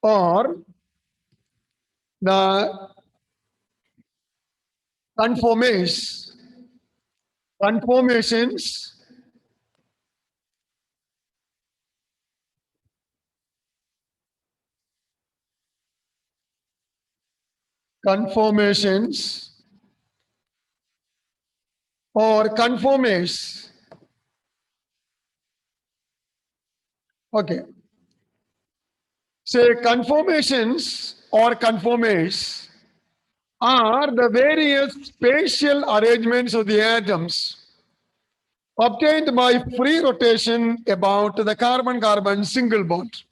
or the conformations or conformers. Okay. Say conformations or conformers are the various spatial arrangements of the atoms obtained by free rotation about the carbon-carbon single bond.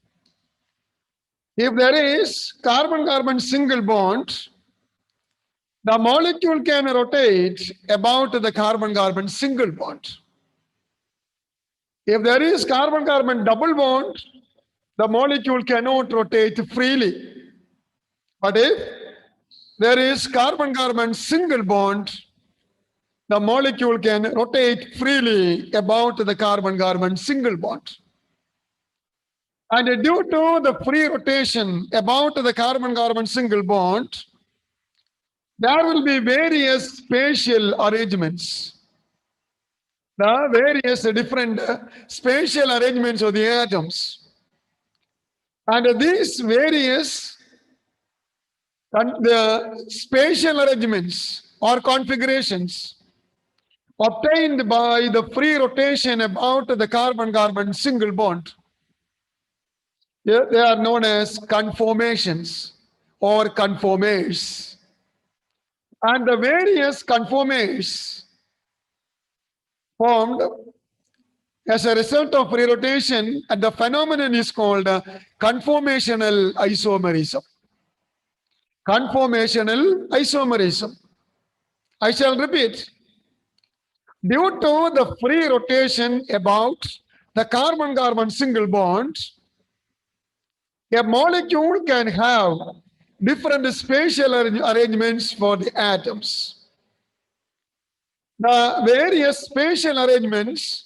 If there is carbon-carbon single bond, the molecule can rotate about the carbon-carbon single bond. If there is carbon-carbon double bond, the molecule cannot rotate freely. But if there is carbon-carbon single bond, the molecule can rotate freely about the carbon-carbon single bond. And due to the free rotation about the carbon-carbon single bond, there will be various spatial arrangements. The various different spatial arrangements of the atoms. And these various the spatial arrangements or configurations obtained by the free rotation about the carbon-carbon single bond, they are known as conformations or conformers. And the various conformers formed as a result of free rotation, and the phenomenon is called conformational isomerism. Conformational isomerism. I shall repeat. Due to the free rotation about the carbon-carbon single bond, a molecule can have different spatial arrangements for the atoms. The various spatial arrangements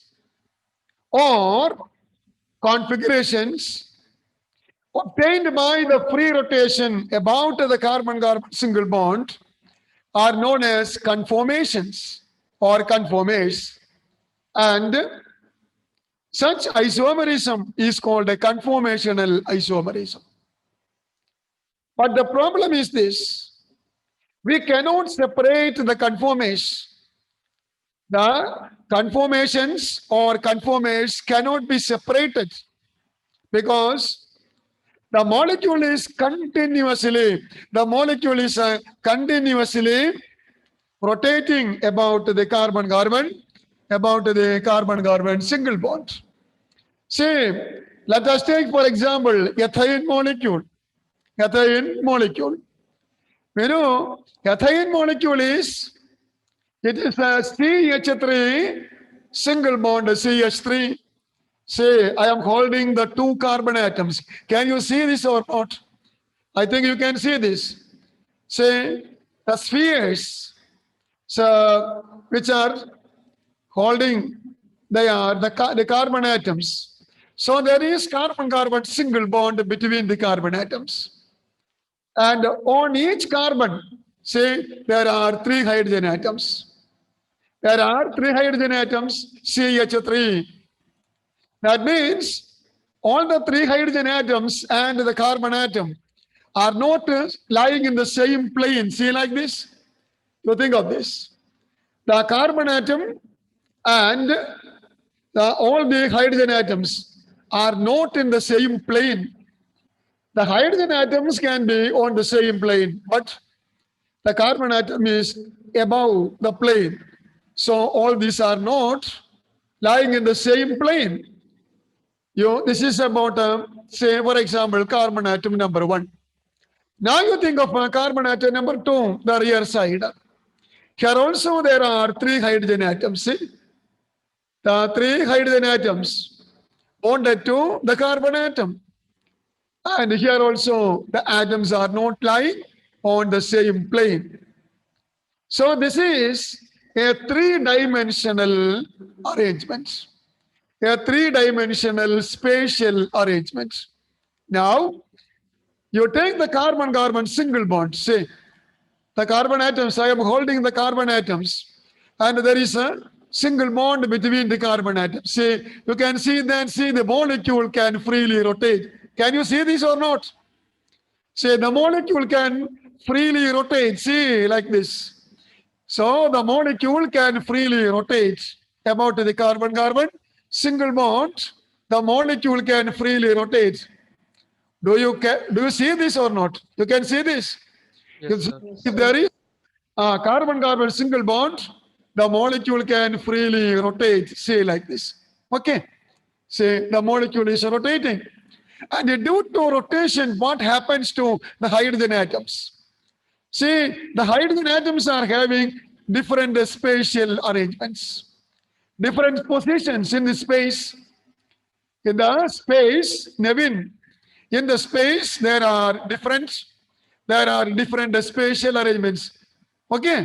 or configurations obtained by the free rotation about the carbon-carbon single bond are known as conformations or conformers, and such isomerism is called a conformational isomerism. But the problem is this: we cannot separate the conformers. The conformations or conformers cannot be separated because the molecule is continuously rotating about the carbon-carbon single bond. Say, let us take for example ethane molecule. Ethane molecule. You know, ethane molecule is a CH3 single bond CH3. Say, I am holding the two carbon atoms. Can you see this or not? I think you can see this. Say, the spheres, so, which are holding, they are the carbon atoms. So there is carbon-carbon single bond between the carbon atoms. And on each carbon, say, there are 3 hydrogen atoms. There are 3 hydrogen atoms, CH3. That means all the 3 hydrogen atoms and the carbon atom are not lying in the same plane. See, like this? You think of this. The carbon atom and all the hydrogen atoms are not in the same plane. The hydrogen atoms can be on the same plane, but the carbon atom is above the plane. So all these are not lying in the same plane. This is about, say, for example, carbon atom number 1. Now you think of carbon atom number 2, the rear side. Here also there are 3 hydrogen atoms. See? The 3 hydrogen atoms bonded to the carbon atom. And here also the atoms are not lying on the same plane. So this is a 3-dimensional arrangement. A 3-dimensional spatial arrangement. Now, You take the carbon-carbon single bond, say, the carbon atoms, I am holding the carbon atoms, and there is a single bond between the carbon atoms. Say, you can see the molecule can freely rotate. Can you see this or not? Say, the molecule can freely rotate, see, like this. So the molecule can freely rotate about the carbon-carbon single bond. The molecule can freely rotate. Do you see this or not? You can see this. Yes, sir. If there is a carbon-carbon single bond, the molecule can freely rotate, say like this. Okay. Say the molecule is rotating. And due to rotation, what happens to the hydrogen atoms? See, the hydrogen atoms are having different spatial arrangements, different positions in the space. In the space, Nevin, in the space there are different spatial arrangements. Okay,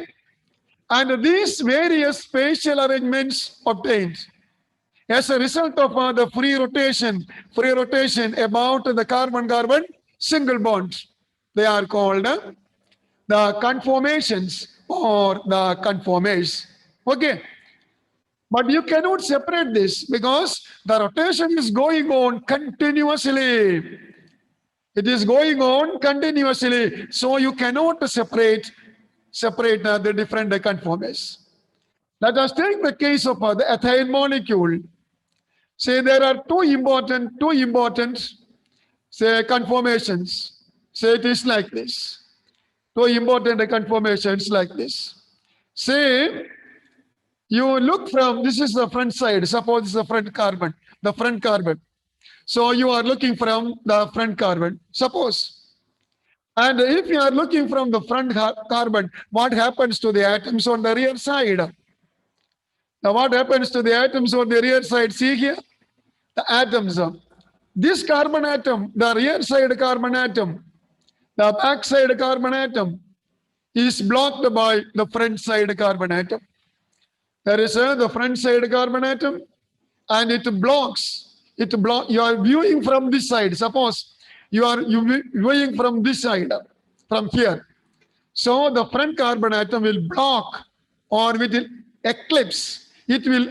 and these various spatial arrangements obtained as a result of the free rotation about the carbon-carbon single bond. They are called the conformations or the conformers. Okay. But you cannot separate this because the rotation is going on continuously. It is going on continuously. So you cannot separate the different conformers. Let us take the case of the ethane molecule. Say there are two important say conformations. Say it is like this. Two important conformations like this. Say you look from, this is the front side. Suppose this is the front carbon. So you are looking from the front carbon. Suppose. And if you are looking from the front carbon, what happens to the atoms on the rear side? Now what happens to the atoms on the rear side? See here, the atoms. This carbon atom, the rear side carbon atom, the back side carbon atom is blocked by the front side carbon atom. There is the front side carbon atom and it blocks. You are viewing from this side. Suppose you are viewing from this side, from here. So the front carbon atom will block or it will eclipse. It will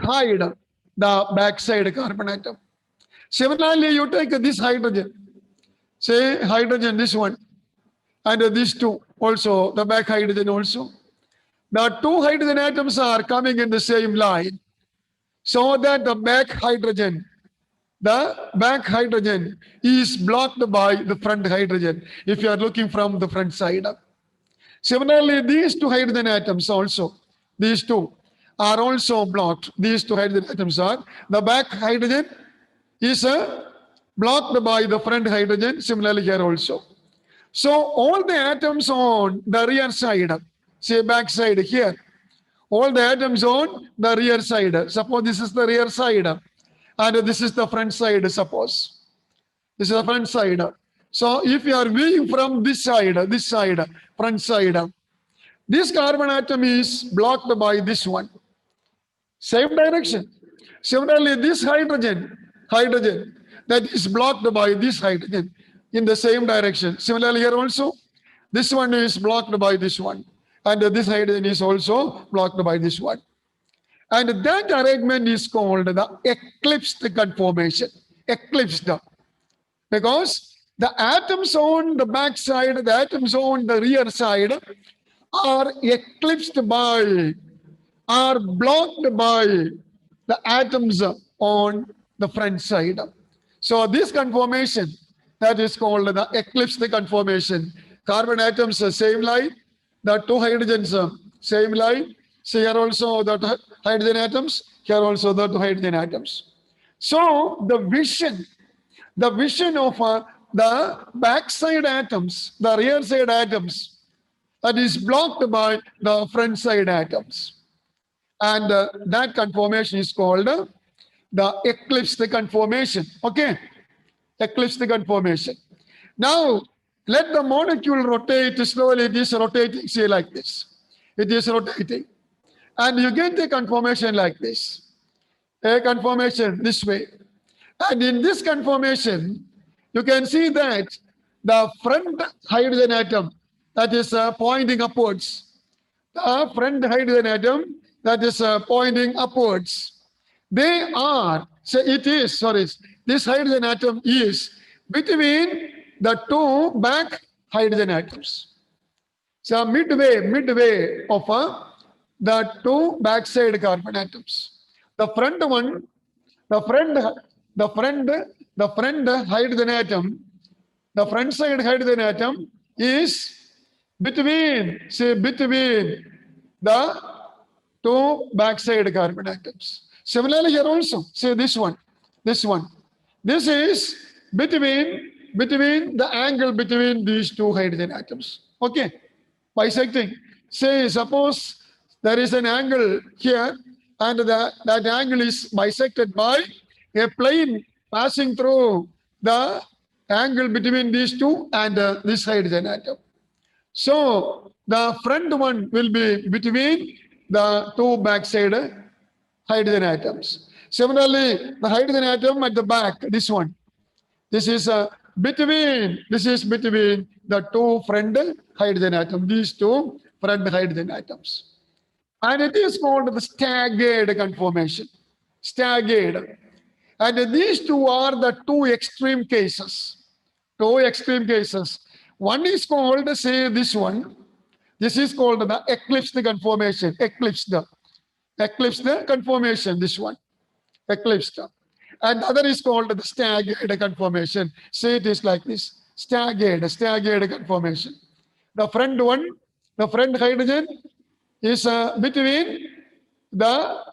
hide the backside carbon atom. Similarly, you take this hydrogen. Say hydrogen, this one, and this two also, the back hydrogen also. The two hydrogen atoms are coming in the same line, so that the back hydrogen is blocked by the front hydrogen if you are looking from the front side. Similarly, these two hydrogen atoms also, these two are also blocked. These two hydrogen atoms are, the back hydrogen is blocked by the front hydrogen, similarly here also. So all the atoms on the rear side, say back side here, all the atoms on the rear side. Suppose this is the rear side and this is the front side, suppose. This is the front side. So if you are viewing from this side, front side, this carbon atom is blocked by this one. Same direction. Similarly, this hydrogen that is blocked by this hydrogen in the same direction. Similarly, here also, this one is blocked by this one. And this hydrogen is also blocked by this one. And that arrangement is called the eclipsed conformation. Eclipsed. Because the atoms on the back side, the atoms on the rear side are eclipsed by, are blocked by the atoms on the front side. So this conformation, that is called the eclipsed conformation. Carbon atoms same line, the two hydrogens same line. So here also the hydrogen atoms, here also the two hydrogen atoms. So the vision of the backside atoms, the rear side atoms, that is blocked by the front side atoms. And that conformation is called the eclipsed conformation. Okay, eclipsed conformation. Now, let the molecule rotate slowly. It is rotating, say like this. It is rotating. And you get a conformation like this. A conformation this way. And in this conformation, you can see that the front hydrogen atom that is pointing upwards. The front hydrogen atom that is pointing upwards. They are, so it is, sorry, this hydrogen atom is between the two back hydrogen atoms. So midway of the two backside carbon atoms. The front one, the front hydrogen atom, the front side hydrogen atom is between the two backside carbon atoms. Similarly here also, say this one. This is between the angle between these two hydrogen atoms. Okay, bisecting. Say suppose there is an angle here and that angle is bisected by a plane passing through the angle between these two and this hydrogen atom. So the front one will be between the two backside hydrogen atoms. Similarly, the hydrogen atom at the back, this one, this is between the two front hydrogen atoms, these two front hydrogen atoms. And it is called the staggered conformation. Staggered. And these two are the two extreme cases. One is called, say this one. This is called the eclipsed conformation. Eclipsed conformation, this one. Eclipsed. And the other is called the staggered conformation. Say it is like this. Staggered conformation. The front one, the front hydrogen is between the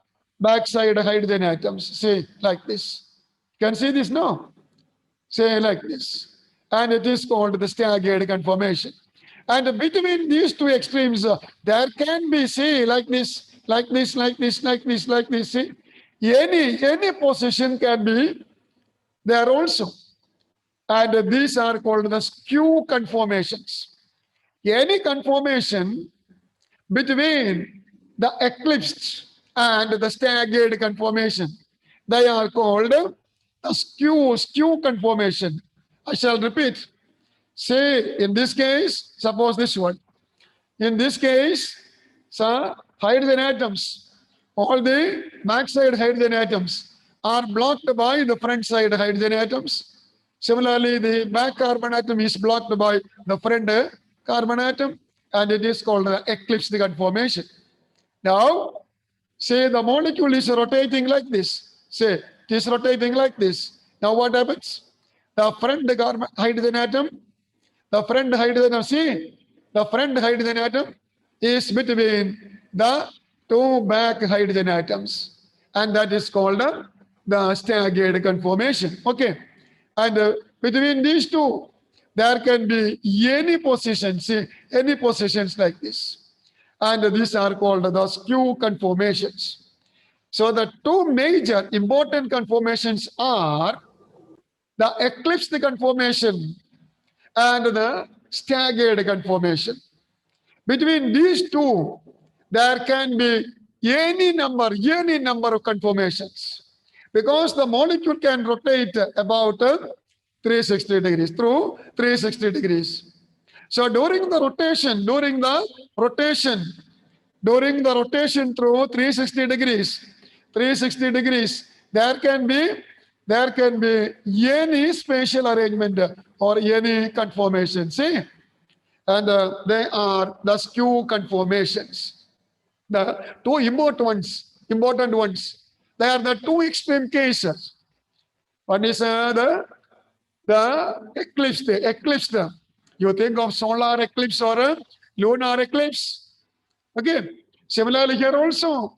backside hydrogen atoms. Say like this. Can see this now? Say like this. And it is called the staggered conformation. And between these two extremes, there can be, say, like this. See, any position can be there also. And these are called the skew conformations. Any conformation between the eclipsed and the staggered conformation, they are called the skew conformation. I shall repeat. Say in this case, suppose this one. In this case, hydrogen atoms, all the backside hydrogen atoms are blocked by the front side hydrogen atoms. Similarly, the back carbon atom is blocked by the front carbon atom, and it is called the eclipsed conformation. Now, say the molecule is rotating like this. Say it is rotating like this. Now what happens? The front hydrogen atom, the front hydrogen atom is between the two back hydrogen atoms, and that is called the staggered conformation. Okay, and between these two, there can be any position, see, any positions like this, and these are called the skew conformations. So the two major important conformations are the eclipsed conformation and the staggered conformation. Between these two, there can be any number of conformations, because the molecule can rotate about 360 degrees, through 360 degrees. So during the rotation through 360 degrees, there can be any spatial arrangement or any conformation. See, and they are the skew conformations. The two important ones. They are the two extreme cases. One is the eclipsed. You think of solar eclipse or a lunar eclipse. Okay. Similarly, here also,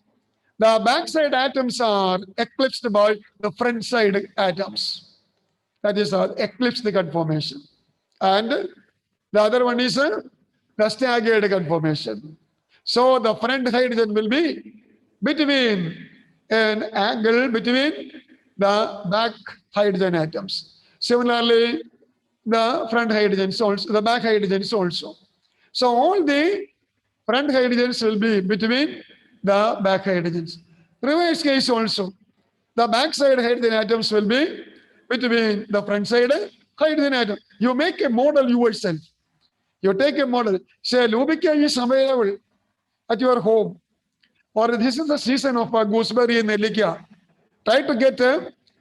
the backside atoms are eclipsed by the front side atoms. That is our eclipsed conformation. And the other one is the staggered conformation. So the front hydrogen will be between an angle between the back hydrogen atoms. Similarly, the front hydrogens also, the back hydrogens also. So all the front hydrogens will be between the back hydrogens. Reverse case also, the backside hydrogen atoms will be between the front side hydrogen atom. You make a model yourself. You take a model. Say, Lubica is available at your home. Or this is the season of gooseberry in Nelikia. Try to get,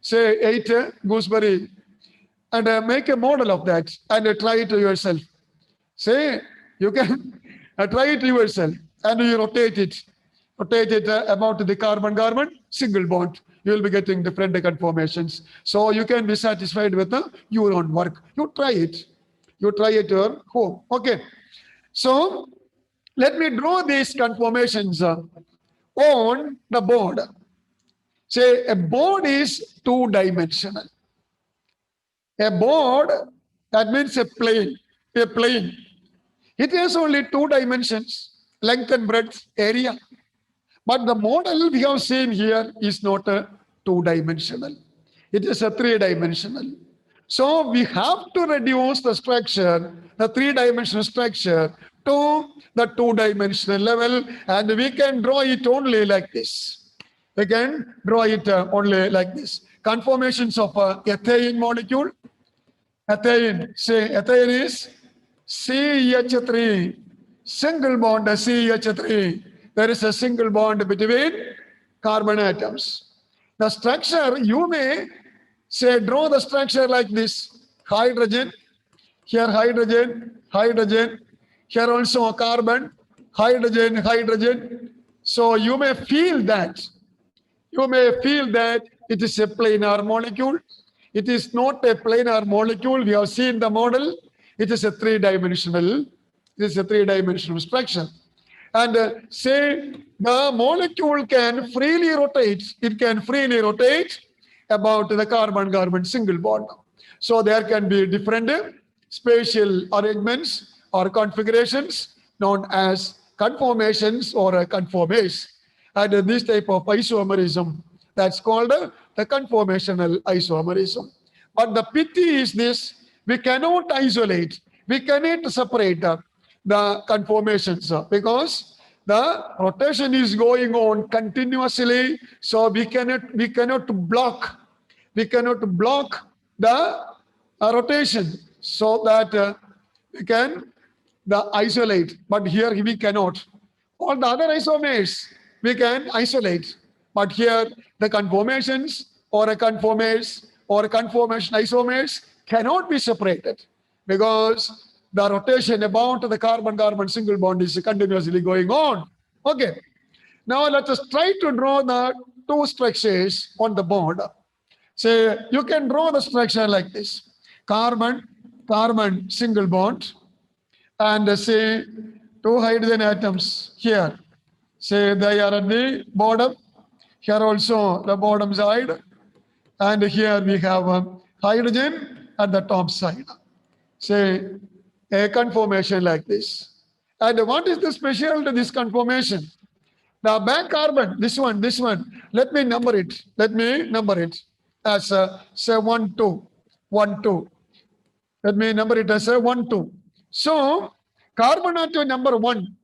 say, 8 gooseberry and make a model of that and try it yourself. Say, you can try it yourself and you rotate it about the carbon-carbon single bond. You will be getting different conformations. So you can be satisfied with your own work. You try it. You try it at your home. Okay. So let me draw these conformations on the board. Say a board is two-dimensional. A board, that means a plane. A plane. It has only 2 dimensions, length and breadth, area. But the model we have seen here is not a 2-dimensional. It is a 3-dimensional. So we have to reduce the structure, the 3-dimensional structure, to the 2-dimensional level, and we can draw it only like this. We can draw it only like this. Conformations of ethane molecule. Ethane, say ethane is CH3, single bond CH3. There is a single bond between carbon atoms. The structure, you may say, draw the structure like this. Hydrogen, here hydrogen, hydrogen, here also a carbon, hydrogen, hydrogen. So you may feel that. You may feel that it is a planar molecule. It is not a planar molecule. We have seen the model. It is a 3-dimensional. It is a 3-dimensional structure. And say the molecule can freely rotate. It can freely rotate about the carbon-carbon single bond. So there can be different spatial arrangements or configurations known as conformations or conformase. And this type of isomerism, that's called the conformational isomerism. But the pity is this: we cannot isolate, we cannot separate the conformations because the rotation is going on continuously. So we cannot block the rotation so that we can isolate. But here we cannot. All the other isomers we can isolate, but here the conformations or a conformase or conformation isomers cannot be separated because the rotation about the carbon-carbon single bond is continuously going on. Okay. Now let us try to draw the 2 structures on the board. So you can draw the structure like this. Carbon single bond, and say 2 hydrogen atoms here. Say they are at the bottom. Here also the bottom side. And here we have hydrogen at the top side. Say a conformation like this. And what is the special to this conformation? The back carbon, this one, let me number it. Let me number it as say 1, 2, 1, 2. Let me number it as 1, 2. So carbon atom number 1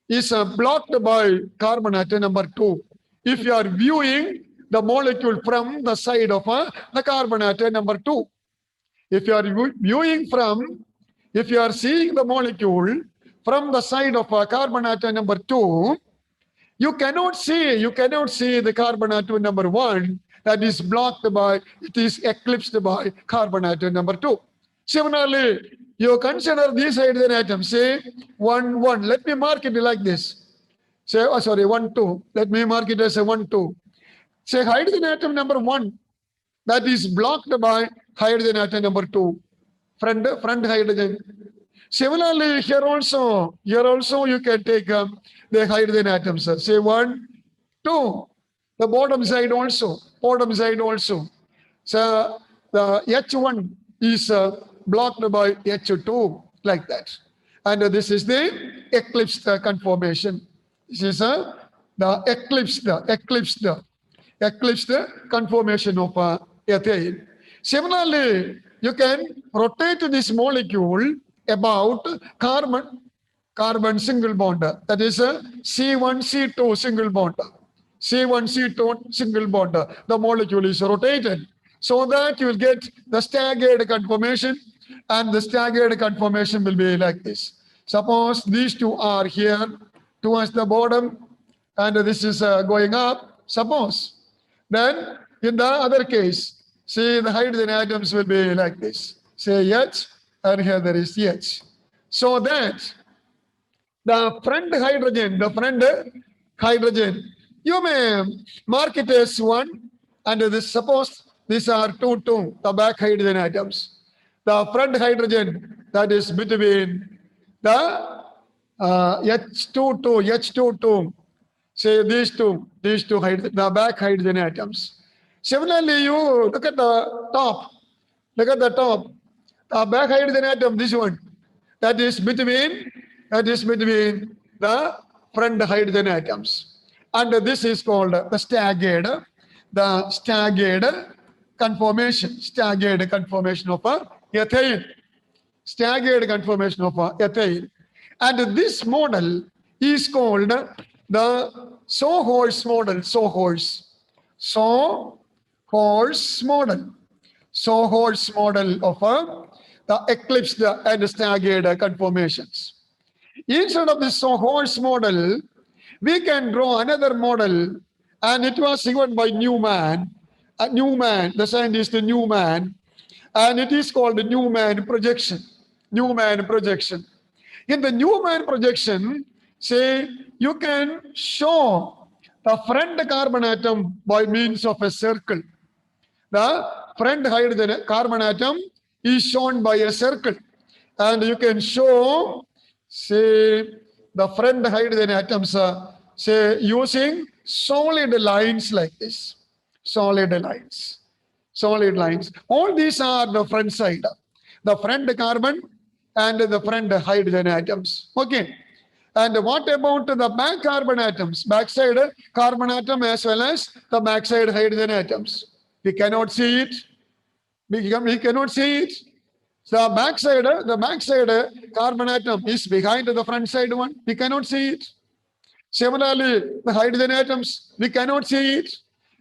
is blocked by carbon atom number 2. If you are viewing the molecule from the side of the carbon atom number 2. If you are viewing from, if you are seeing the molecule from the side of carbon atom number 2, you cannot see the carbon atom number 1 that is blocked by, it is eclipsed by carbon atom number 2. Similarly, you consider these hydrogen atoms, say 1, 1. Let me mark it like this. Say, 1, 2. Let me mark it as a 1, 2. Say hydrogen atom number 1 that is blocked by hydrogen atom number 2. Front hydrogen. Similarly, here also you can take the hydrogen atoms. Say 1, 2. The bottom side also. So the H1 is blocked by H2 like that. And this is the eclipsed conformation. This is the eclipsed conformation of ethane. Similarly, you can rotate this molecule about carbon single bond. That is a C1C2 single bond. C1C2 single bond. The molecule is rotated. so that you will get the staggered conformation, and the staggered conformation will be like this. Suppose these two are here towards the bottom, and this is going up. Suppose. Then in the other case, see the hydrogen atoms will be like this. Say H, and here there is H. So that the front hydrogen, you may mark it as 1, and this, suppose these are 2, 2, the back hydrogen atoms. The front hydrogen, that is between the H2, 2, H2, 2, say these two the back hydrogen atoms. Similarly, you look at the top, the back hydrogen atom, this one, that is between the front hydrogen atoms, and this is called the staggered conformation of ethane, staggered conformation of ethane. And this model is called the Sawhorse model. Sawhorse model of the eclipsed and staggered conformations. Instead of this Sawhorse model, we can draw another model, and it was given by Newman, the scientist Newman, and it is called the Newman projection. In the Newman projection, say you can show the front carbon atom by means of a circle. The front hydrogen carbon atom is shown by a circle, and you can show, say, the front hydrogen atoms, say, using solid lines like this. Solid lines. All these are the front side, the front carbon and the front hydrogen atoms. Okay. And what about the back carbon atoms? Backside carbon atom as well as the backside hydrogen atoms. We cannot see it. We cannot see it. The backside carbon atom is behind the front side one. We cannot see it. Similarly, the hydrogen atoms, we cannot see it.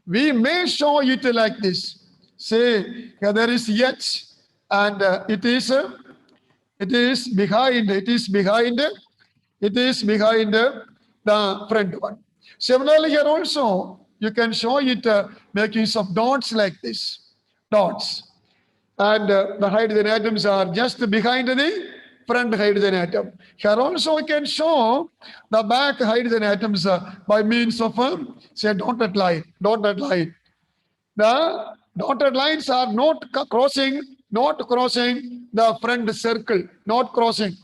We may show it like this. Say, here there is H, and it is behind the front one. Similarly, here also you can show it making some dots like this, dots, and the hydrogen atoms are just behind the front hydrogen atom. Here also we can show the back hydrogen atoms by means of say dotted line. The dotted lines are not crossing the front circle, not crossing.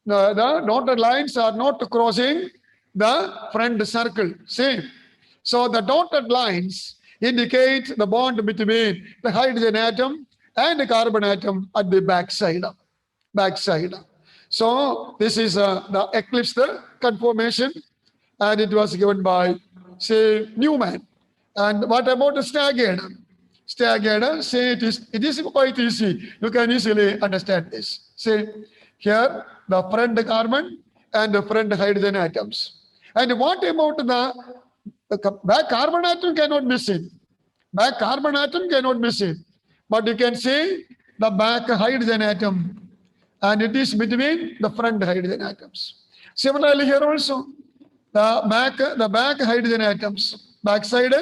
The dotted lines are not crossing the front circle. Same. So the dotted lines indicate the bond between the hydrogen atom and the carbon atom at the backside. So this is the eclipsed conformation, and it was given by, say, Newman. And what about the staggered? Say it is quite easy. You can easily understand this. Say here the front carbon and the front hydrogen atoms. And what about the back carbon atom? Cannot miss it. Back carbon atom cannot miss it. But you can see the back hydrogen atom, and it is between the front hydrogen atoms. Similarly, here also the back hydrogen atoms, backside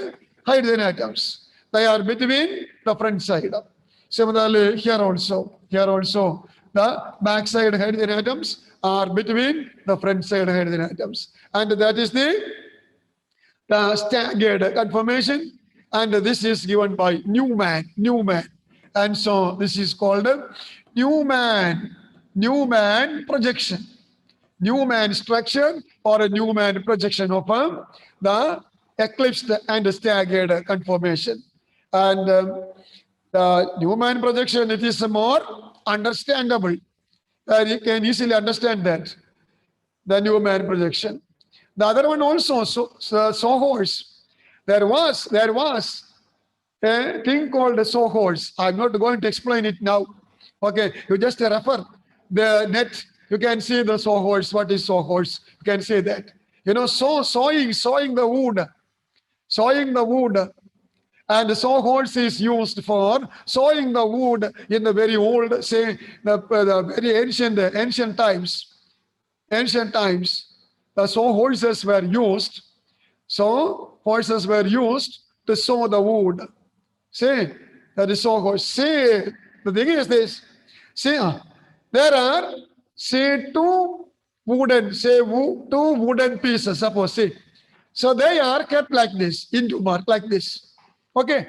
hydrogen atoms, they are between the front side. Similarly, here also the backside hydrogen atoms are between the front side hydrogen atoms, and that is the staggered conformation, and this is given by Newman, and so this is called Newman projection, Newman structure, or a Newman projection of the eclipsed and staggered conformation. And the Newman projection, it is more understandable. You can easily understand that, the Newman projection. The other one also, Sawhorse. There was a thing called a Sawhorse. I'm not going to explain it now. Okay, you just refer the net. You can see the Sawhorse. What is Sawhorse? You can see that. You know, sawing the wood, And saw horse is used for sawing the wood in the very old, say, the very ancient times. Ancient times, the saw horses were used. So horses were used to saw the wood. See, that is saw horse. See, the thing is this. See, there are, say, two wooden pieces, suppose, see. So they are kept like this, into mark, like this. Okay.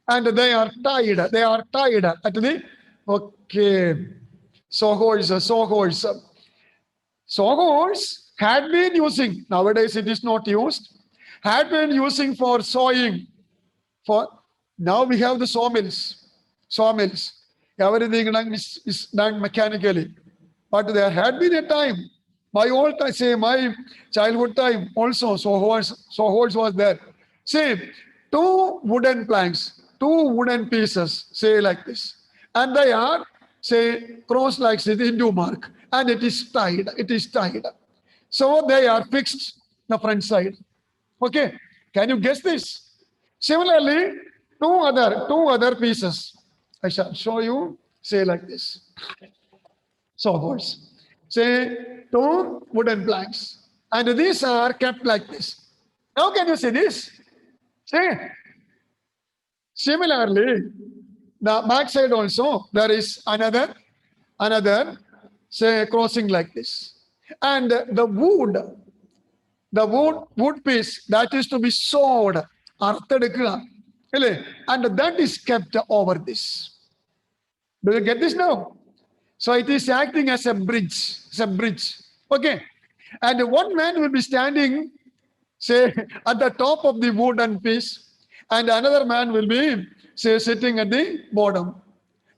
And they are tied at the, okay. Sawhorse had been using, nowadays it is not used, had been using for sawing. For now we have the sawmills. Everything is done mechanically. But there had been a time, my childhood time also, sawhorse was there. See, two wooden planks, two wooden pieces, say like this. And they are, say, crossed like this into mark. And it is tied. So they are fixed the front side. Okay. Can you guess this? Similarly, two other pieces. I shall show you, say like this. Sawhorse. Say two wooden planks. And these are kept like this. Now can you see this? See? Similarly, the back side also, there is another, say, crossing like this. And the wood piece that is to be sawed, and that is kept over this. Do you get this now? So it is acting as a bridge. Okay. And one man will be standing, say, at the top of the wooden piece, and another man will be, say, sitting at the bottom.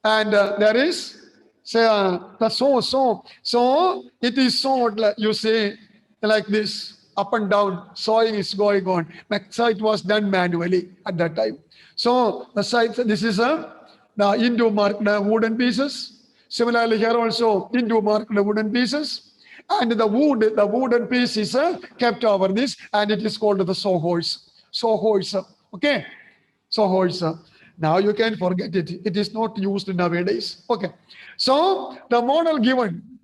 And there is, say, the saw. So it is sawed, you say, like this, up and down. Sawing is going on. So it was done manually at that time. So the side, this is the into marked wooden pieces. Similarly, here also into marked wooden pieces. And the wooden piece is kept over this, and it is called the sawhorse. Okay. Sawhorse. Now you can forget it. It is not used nowadays. Okay. So the model given,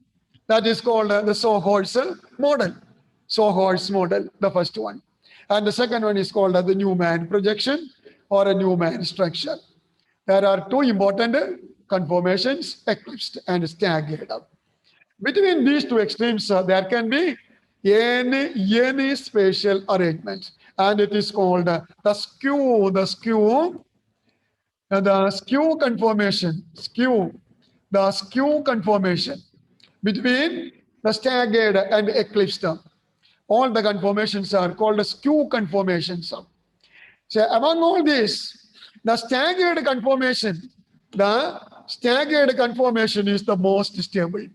that is called the sawhorse model. Sawhorse model, the first one. And the second one is called the Newman projection or a Newman structure. There are two important conformations, eclipsed and staggered. Between these two extremes, there can be any spatial arrangement, and it is called the skew conformation. The skew conformation between the staggered and eclipsed. All the conformations are called skew conformations. So among all these, the staggered conformation is the most stable.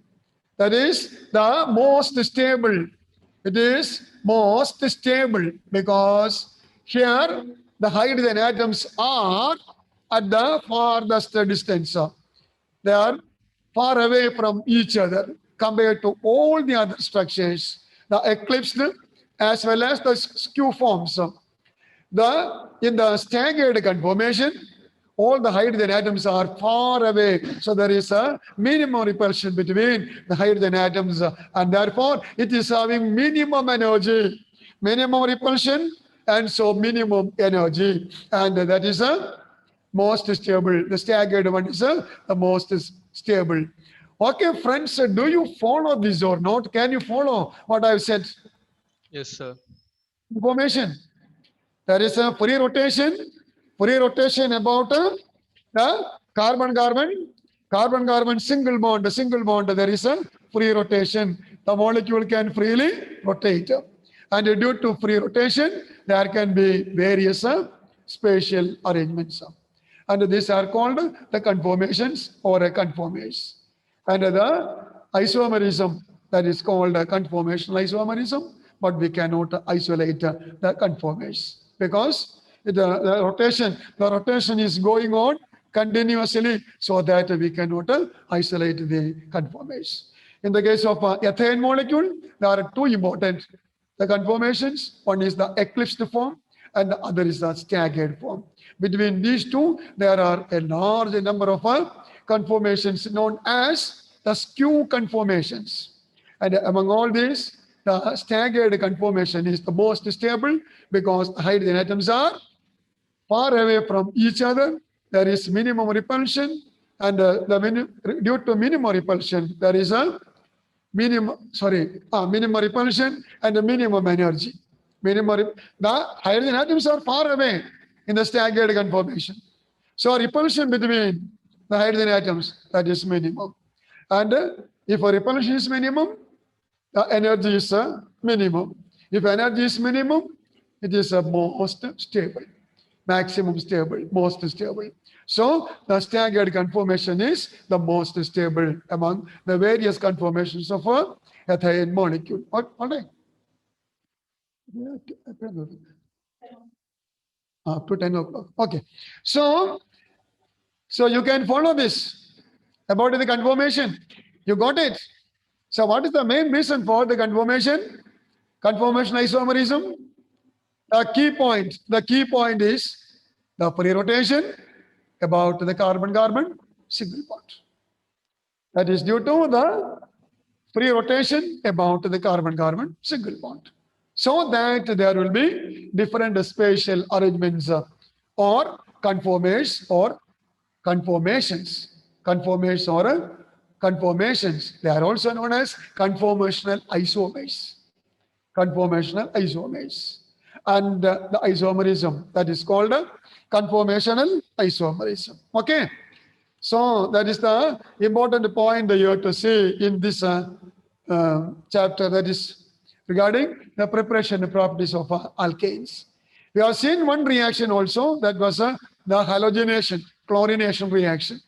That is the most stable. It is most stable because here the hydrogen atoms are at the farthest distance. They are far away from each other compared to all the other structures, the eclipsed as well as the skew forms. In the staggered conformation, all the hydrogen atoms are far away. So there is a minimum repulsion between the hydrogen atoms, and therefore it is having minimum energy, minimum repulsion, and so minimum energy. And that is a most stable. The staggered one is the most stable. Okay, friends, do you follow this or not? Can you follow what I've said? Yes, sir. Information. There is a free rotation about the carbon-carbon single bond. There is a free rotation. The molecule can freely rotate. And due to free rotation, there can be various spatial arrangements. And these are called the conformations or conformers. And the isomerism, that is called conformational isomerism, but we cannot isolate the conformers because the rotation is going on continuously, so that we cannot isolate the conformers. In the case of ethane molecule, there are two important conformations. One is the eclipsed form and the other is the staggered form. Between these two, there are a large number of conformations known as the skew conformations. And among all these, the staggered conformation is the most stable because hydrogen atoms are far away from each other. There is minimum repulsion, and due to minimum repulsion, there is a minimum repulsion and a minimum energy. The hydrogen atoms are far away in the staggered conformation. So repulsion between the hydrogen atoms, that is minimum. And if a repulsion is minimum, the energy is minimum. If energy is minimum, it is most stable, maximum stable, most stable. So the staggered conformation is the most stable among the various conformations of a ethane molecule. All right. Up to 10 o'clock. Okay. So you can follow this about the conformation. You got it? So what is the main reason for the conformation? Conformation isomerism. The key point is the free rotation about the carbon-carbon single bond. That is due to the free rotation about the carbon-carbon single bond. So that there will be different spatial arrangements or conformations. They are also known as conformational isomers. And the isomerism, that is called conformational isomerism. Okay. So that is the important point you have to see in this chapter, that is regarding the preparation properties of alkanes. We have seen one reaction also, that was the halogenation, chlorination reaction.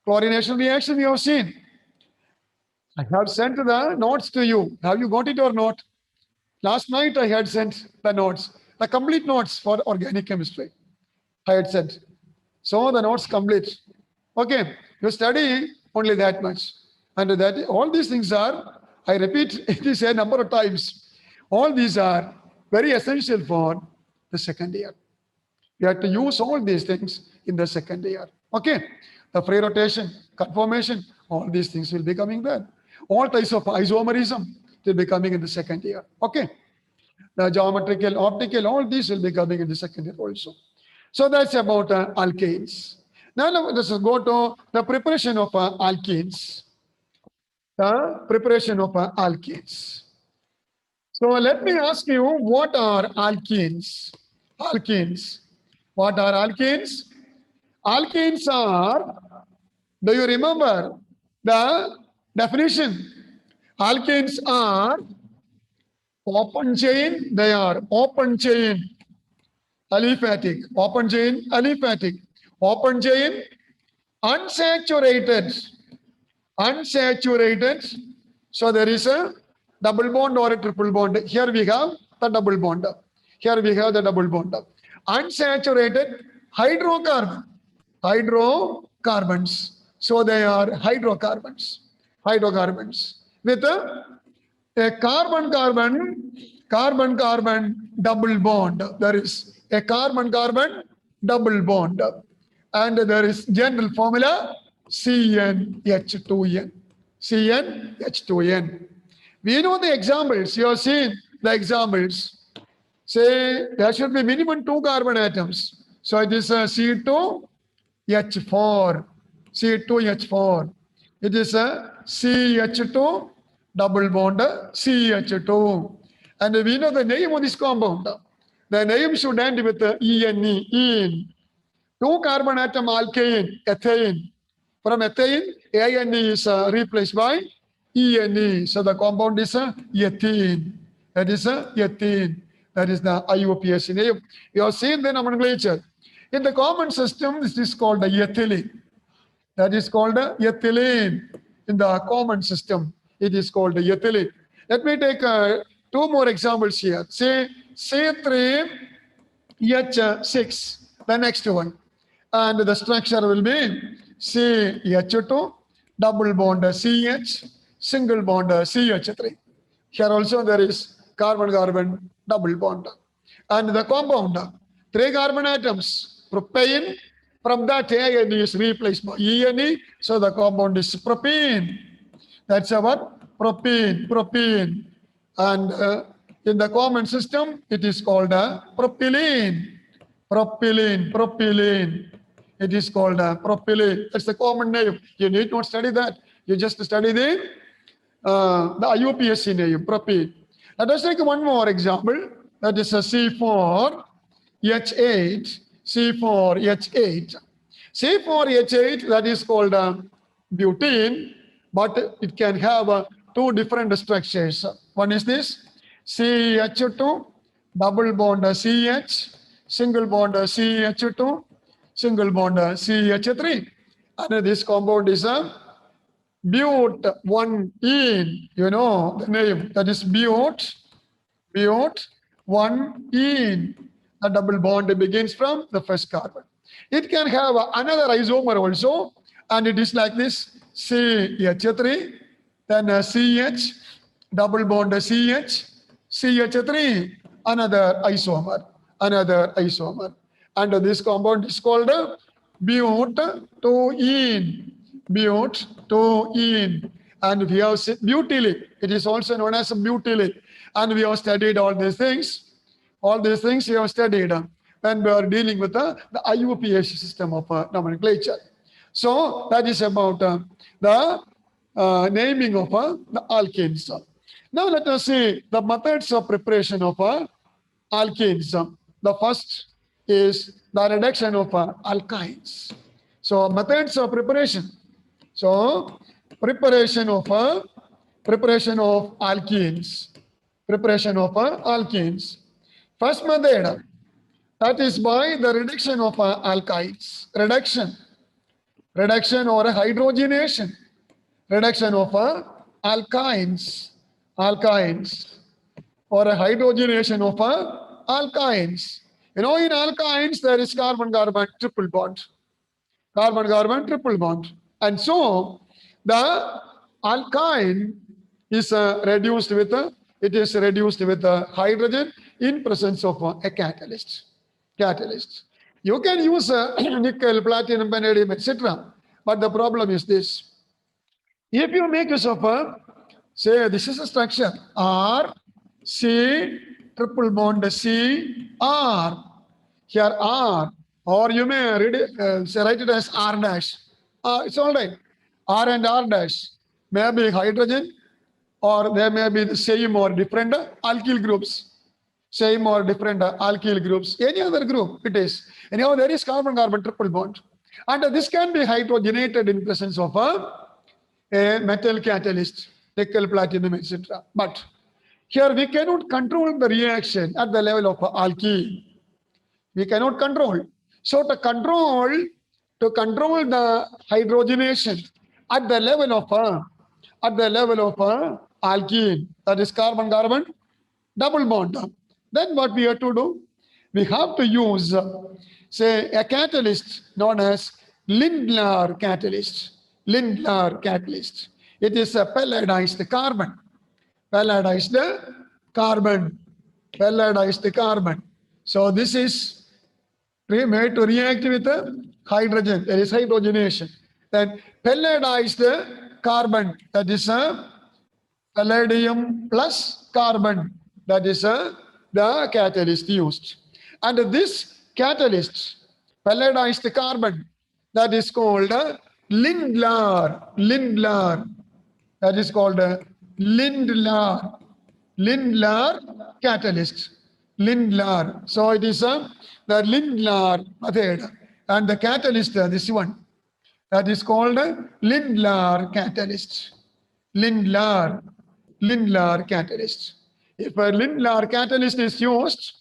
Chlorination reaction we have seen. I have sent the notes to you. Have you got it or not? Last night I had sent the notes, the complete notes for organic chemistry. I had sent. So the notes complete. Okay, you study only that much. And that all these things are, I repeat this a number of times, all these are very essential for the second year. You have to use all these things in the second year. Okay, the free rotation, conformation, all these things will be coming there. All types of isomerism will be coming in the second year. Okay, the geometrical, optical, all these will be coming in the second year also. So that's about alkanes. Now let's go to the preparation of alkenes. The preparation of alkenes. So let me ask you, what are alkenes? Alkenes. What are alkenes? Alkenes are, do you remember the definition? Alkenes are open chain, they are open chain aliphatic, open chain aliphatic, open chain unsaturated. So there is a double bond or a triple bond. Here we have the double bond. Here we have the double bond. Unsaturated hydrocarbons. So they are hydrocarbons with a carbon-carbon double bond. There is a carbon-carbon double bond. And there is general formula CnH2n. CnH2n. We know the examples. You have seen the examples. Say there should be minimum 2 carbon atoms. So it is a C2H4. C2H4. It is a CH2 double bond CH2. And we know the name of this compound. The name should end with ENE. EN. 2 carbon atom alkane, ethane. From ethane, ANE is replaced by ENE. So the compound is ethene. That is ethene. That is the IUPAC name. You have seen the nomenclature. In the common system, this is called the ethylene. That is called ethylene. In the common system, it is called ethylene. Let me take 2 more examples here. Say C3H6, the next one. And the structure will be CH2, double bond CH, single bond CH3. Here also there is carbon-carbon double bond. And the compound, 3 carbon atoms, propane. From that, AN is replaced by ENE, so the compound is propene. That's our propene. And in the common system, it is called propylene. It is called propylene. That's the common name. You need not study that. You just study the IUPAC name, propylene. Let us take one more example. That is a C4H8. C4H8. C4H8, that is called butene, but it can have two different structures. One is this CH2, double bond CH, single bond CH2, single bond CH3. And this compound is a but1ene. You know the name, that is but1ene. A double bond begins from the first carbon. It can have another isomer also, and it is like this CH3, then CH, double bond CH, CH3, another isomer. And this compound is called but2ene. And we have butylic. It is also known as butylic. And we have studied all these things. All these things we have studied when we are dealing with the IUPAC system of nomenclature. So that is about the naming of the alkenes. Now let us see the methods of preparation of alkenes. The first is the reduction of alkynes. So methods of preparation. So preparation of alkenes. First method, that is by the reduction of alkynes. Reduction or hydrogenation. Reduction of alkynes or a hydrogenation of alkynes. You know, in alkynes there is carbon-carbon triple bond. And so the alkyne is reduced with hydrogen in presence of a catalyst. You can use nickel, platinum, vanadium, etc. But the problem is this. If you make use of say this is a structure R, C, triple bond C, R. Here R, or you may write it as R dash. It's all right. R and R dash may be hydrogen, or there may be the same or different alkyl groups. Any other group it is. Anyhow, there is carbon-carbon triple bond. And this can be hydrogenated in presence of a metal catalyst, nickel, platinum, etc. But here we cannot control the reaction at the level of alkene. We cannot control. So to control the hydrogenation at the level of alkene, that is carbon-carbon double bond. Then what we have to do? We have to use, say, a catalyst known as Lindlar catalyst. It is a pelladized carbon. So this is made to react with hydrogen. There is hydrogenation. Then pelladized carbon, that is a palladium plus carbon. That is the catalyst used. And this catalyst, pelladized carbon, that is called Lindlar. That is called Lindlar catalyst. So it is the Lindlar method. And the catalyst, this one, that is called Lindlar catalyst. Lindlar catalyst. If a Lindlar catalyst is used,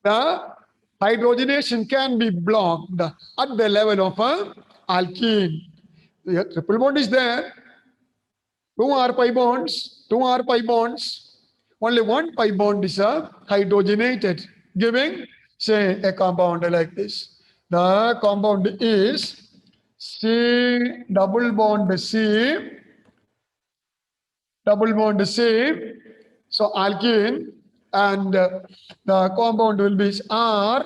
the hydrogenation can be blocked at the level of alkene. The triple bond is there. Two R pi bonds. Only one pi bond is hydrogenated, giving, say, a compound like this. The compound is C double bond C. So alkene, and the compound will be R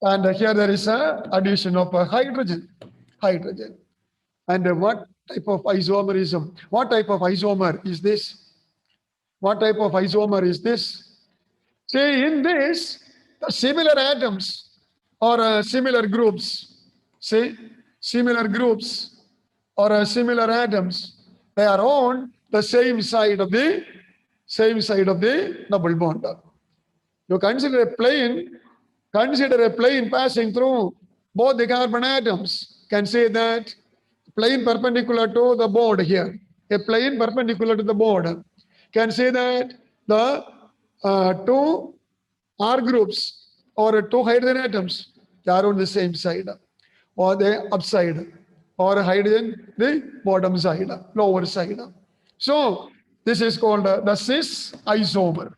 And here there is a addition of a hydrogen. Hydrogen. And what type of isomerism? What type of isomer is this? What type of isomer is this? Say in this, the similar atoms or similar groups, say similar groups or similar atoms, they are on the same side of the double bond. You consider a plane passing through both the carbon atoms. Can say that plane perpendicular to the board here, a plane perpendicular to the board. Can say that the two R groups or two hydrogen atoms, they are on the same side or the upside, or hydrogen the bottom side, lower side. So this is called the cis isomer.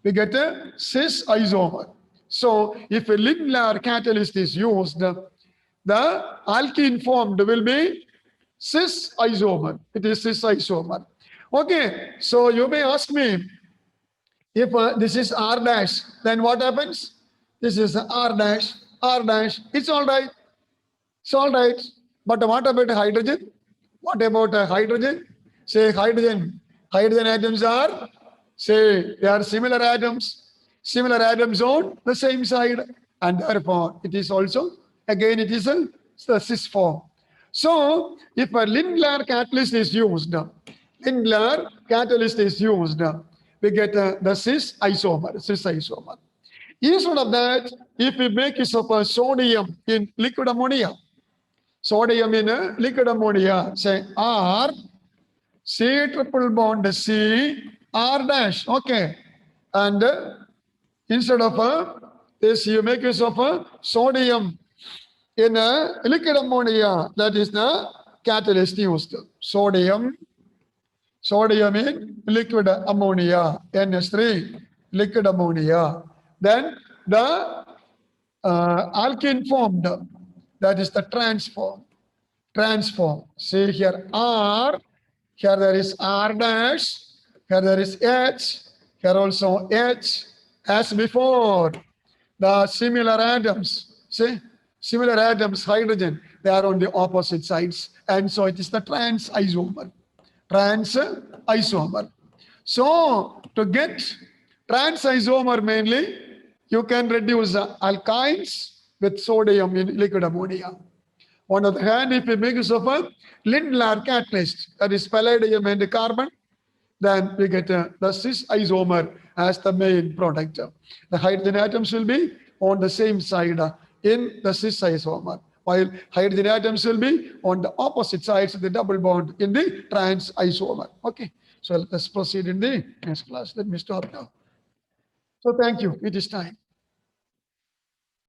We get a cis isomer. So if a Lindlar catalyst is used, the alkene formed will be cis isomer. It is cis isomer. Okay, so you may ask me, if this is R dash, then what happens? This is R dash, it's all right. It's all right. But what about hydrogen? What about hydrogen? Say hydrogen atoms are, say they are similar atoms on the same side, and therefore it is also, again it is a cis form. So if a Lindlar catalyst is used, we get the cis isomer. Instead of that, if we make use of a sodium in liquid ammonia, say R, C triple bond C, R dash, okay. And instead of this, you make use of a sodium in a liquid ammonia, that is the catalyst used. Sodium in liquid ammonia, NH3, liquid ammonia. Then the alkene formed, that is the transform. See here R, here there is R dash, here there is H, here also H. As before, the similar atoms, see, similar atoms, hydrogen, they are on the opposite sides. And so it is the trans isomer. So to get trans isomer mainly, you can reduce alkynes with sodium in liquid ammonia. On the other hand, if you make use of a Lindlar catalyst, that is palladium and carbon, then we get the cis isomer as the main product. The hydrogen atoms will be on the same side in the cis isomer, while hydrogen atoms will be on the opposite sides of the double bond in the trans isomer. Okay, so let's proceed in the next class. Let me stop now. So thank you. It is time.